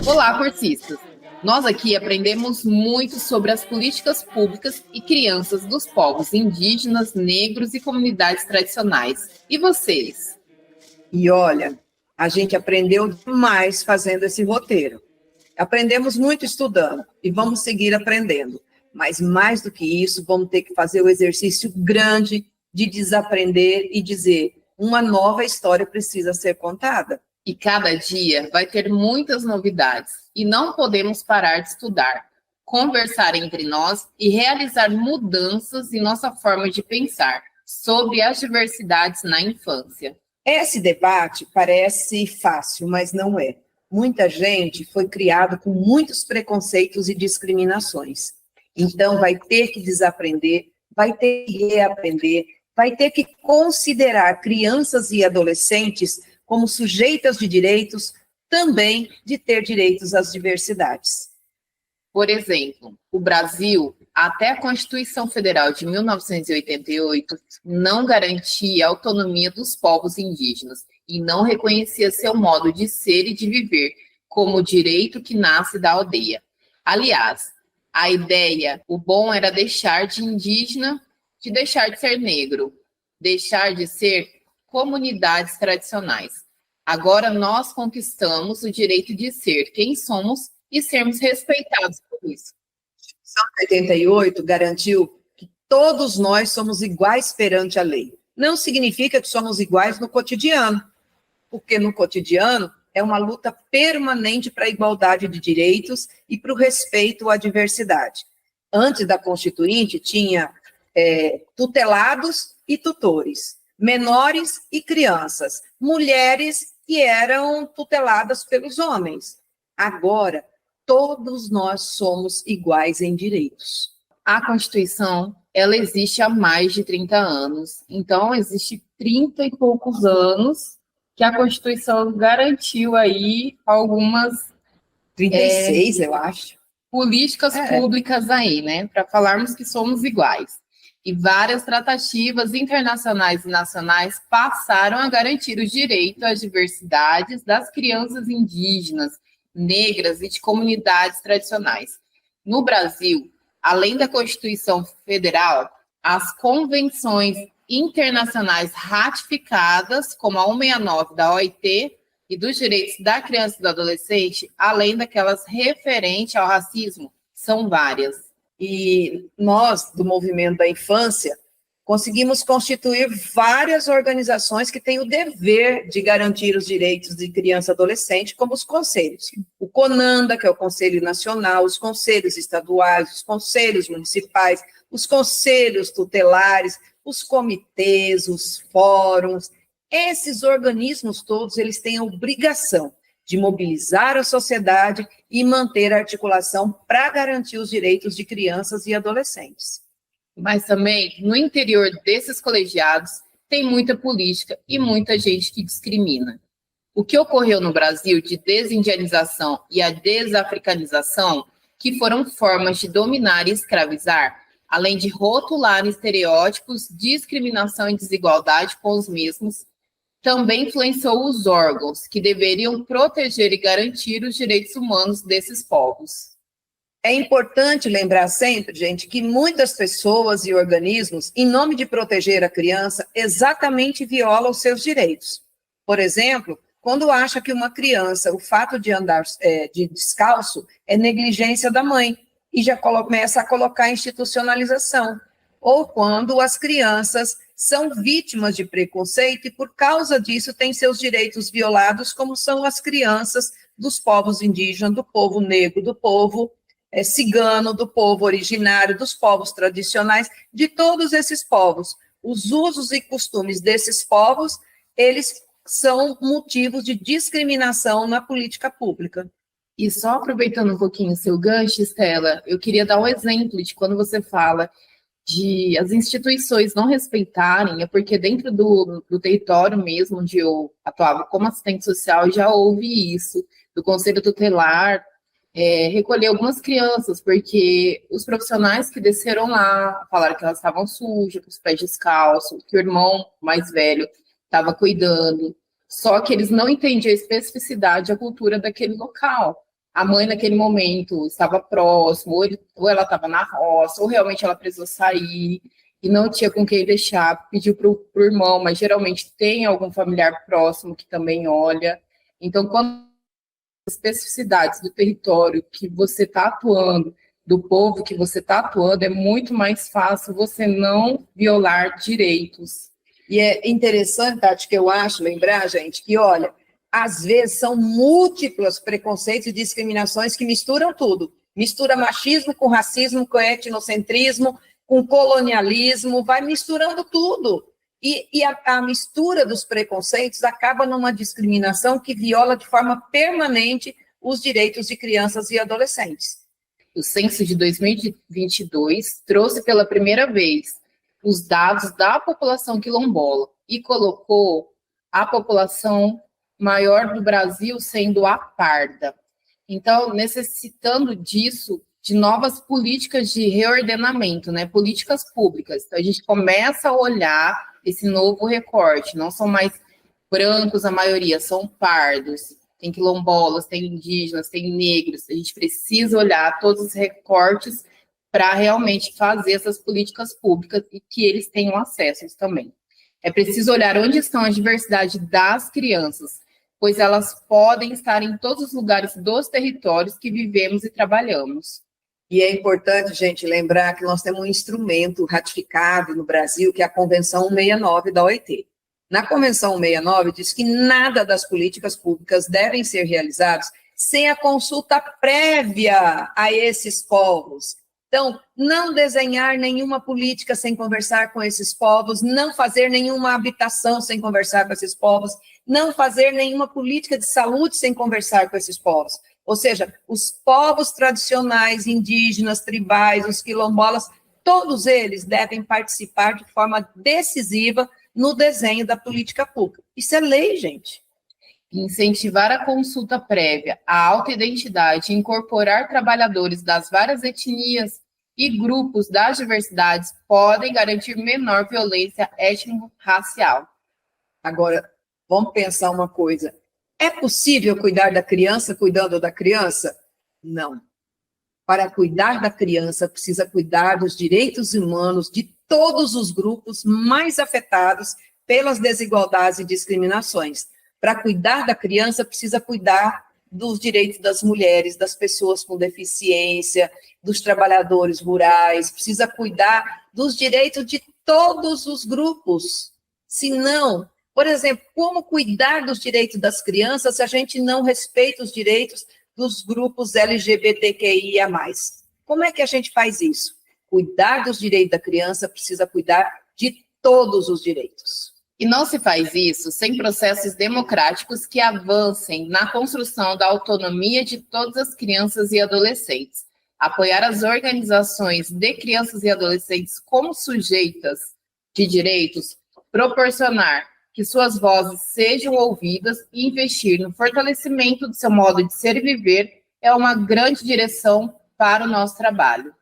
Olá, cursistas! Nós aqui aprendemos muito sobre as políticas públicas e crianças dos povos indígenas, negros e comunidades tradicionais. E vocês? E olha, a gente aprendeu demais fazendo esse roteiro. Aprendemos muito estudando e vamos seguir aprendendo. Mas mais do que isso, vamos ter que fazer o exercício grande de desaprender e dizer: uma nova história precisa ser contada. E cada dia vai ter muitas novidades e não podemos parar de estudar, conversar entre nós e realizar mudanças em nossa forma de pensar sobre as diversidades na infância. Esse debate parece fácil, mas não é. Muita gente foi criada com muitos preconceitos e discriminações. Então, vai ter que desaprender, vai ter que reaprender, vai ter que considerar crianças e adolescentes como sujeitas de direitos, também de ter direitos às diversidades. Por exemplo, o Brasil, até a Constituição Federal de 1988, não garantia a autonomia dos povos indígenas e não reconhecia seu modo de ser e de viver como direito que nasce da aldeia. Aliás, a ideia, o bom era deixar de indígena, de deixar de ser negro, deixar de ser comunidades tradicionais. Agora nós conquistamos o direito de ser quem somos e sermos respeitados por isso. A Constituição de 88 garantiu que todos nós somos iguais perante a lei. Não significa que somos iguais no cotidiano, porque no cotidiano é uma luta permanente para a igualdade de direitos e para o respeito à diversidade. Antes da Constituinte, tinha tutelados e tutores, menores e crianças, mulheres que eram tuteladas pelos homens. Agora, todos nós somos iguais em direitos. A Constituição, ela existe há mais de 30 anos. Então, existe 30 e poucos anos que a Constituição garantiu aí algumas 36, eu acho. Políticas públicas aí, né? Para falarmos que somos iguais. E várias tratativas internacionais e nacionais passaram a garantir o direito às diversidades das crianças indígenas, negras e de comunidades tradicionais. No Brasil, além da Constituição Federal, as convenções internacionais ratificadas, como a 169 da OIT e dos direitos da criança e do adolescente, além daquelas referentes ao racismo, são várias. E nós, do Movimento da Infância, conseguimos constituir várias organizações que têm o dever de garantir os direitos de criança e adolescente, como os conselhos. O CONANDA, que é o Conselho Nacional, os conselhos estaduais, os conselhos municipais, os conselhos tutelares, os comitês, os fóruns. Esses organismos todos, eles têm a obrigação de mobilizar a sociedade e manter a articulação para garantir os direitos de crianças e adolescentes. Mas também, no interior desses colegiados, tem muita política e muita gente que discrimina. O que ocorreu no Brasil de desindianização e a desafricanização, que foram formas de dominar e escravizar, além de rotular estereótipos, discriminação e desigualdade com os mesmos, também influenciou os órgãos que deveriam proteger e garantir os direitos humanos desses povos. É importante lembrar sempre, gente, que muitas pessoas e organismos, em nome de proteger a criança, exatamente violam os seus direitos. Por exemplo, quando acha que uma criança, o fato de andar de descalço, é negligência da mãe, e já começa a colocar institucionalização. Ou quando as crianças são vítimas de preconceito e, por causa disso, têm seus direitos violados, como são as crianças dos povos indígenas, do povo negro, do povo cigano, do povo originário, dos povos tradicionais, de todos esses povos. Os usos e costumes desses povos, eles são motivos de discriminação na política pública. E só aproveitando um pouquinho o seu gancho, Estela, eu queria dar um exemplo de quando você fala de as instituições não respeitarem, é porque dentro do território mesmo onde eu atuava como assistente social, já houve isso, do Conselho Tutelar recolher algumas crianças, porque os profissionais que desceram lá falaram que elas estavam sujas, com os pés descalços, que o irmão mais velho estava cuidando, só que eles não entendiam a especificidade, a cultura daquele local. A mãe, naquele momento, estava próximo, ou ela estava na roça, ou realmente ela precisou sair, e não tinha com quem deixar, pediu para o irmão, mas geralmente tem algum familiar próximo que também olha. Então, quando as especificidades do território que você está atuando, do povo que você está atuando, é muito mais fácil você não violar direitos. E é interessante, Tati, que eu acho, lembrar, gente, que, olha, às vezes são múltiplos preconceitos e discriminações que misturam tudo. Mistura machismo com racismo, com etnocentrismo, com colonialismo, vai misturando tudo. E a mistura dos preconceitos acaba numa discriminação que viola de forma permanente os direitos de crianças e adolescentes. O censo de 2022 trouxe pela primeira vez os dados da população quilombola e colocou a população maior do Brasil sendo a parda. Então, necessitando disso, de novas políticas de reordenamento, né, políticas públicas. Então, a gente começa a olhar esse novo recorte, não são mais brancos a maioria, são pardos, tem quilombolas, tem indígenas, tem negros, a gente precisa olhar todos os recortes para realmente fazer essas políticas públicas e que eles tenham acesso também. É preciso olhar onde estão a diversidade das crianças, pois elas podem estar em todos os lugares dos territórios que vivemos e trabalhamos. E é importante, gente, lembrar que nós temos um instrumento ratificado no Brasil, que é a Convenção 169 da OIT. Na Convenção 169 diz que nada das políticas públicas devem ser realizadas sem a consulta prévia a esses povos. Então, não desenhar nenhuma política sem conversar com esses povos, não fazer nenhuma habitação sem conversar com esses povos, não fazer nenhuma política de saúde sem conversar com esses povos. Ou seja, os povos tradicionais, indígenas, tribais, os quilombolas, todos eles devem participar de forma decisiva no desenho da política pública. Isso é lei, gente. Incentivar a consulta prévia, a autoidentidade, incorporar trabalhadores das várias etnias e grupos das diversidades podem garantir menor violência étnico-racial. Agora, vamos pensar uma coisa. É possível cuidar da criança cuidando da criança? Não. Para cuidar da criança, precisa cuidar dos direitos humanos de todos os grupos mais afetados pelas desigualdades e discriminações. Para cuidar da criança, precisa cuidar dos direitos das mulheres, das pessoas com deficiência, dos trabalhadores rurais, precisa cuidar dos direitos de todos os grupos. Senão, por exemplo, como cuidar dos direitos das crianças se a gente não respeita os direitos dos grupos LGBTQIA+. Como é que a gente faz isso? Cuidar dos direitos da criança precisa cuidar de todos os direitos. E não se faz isso sem processos democráticos que avancem na construção da autonomia de todas as crianças e adolescentes. Apoiar as organizações de crianças e adolescentes como sujeitas de direitos, proporcionar que suas vozes sejam ouvidas e investir no fortalecimento do seu modo de ser e viver é uma grande direção para o nosso trabalho.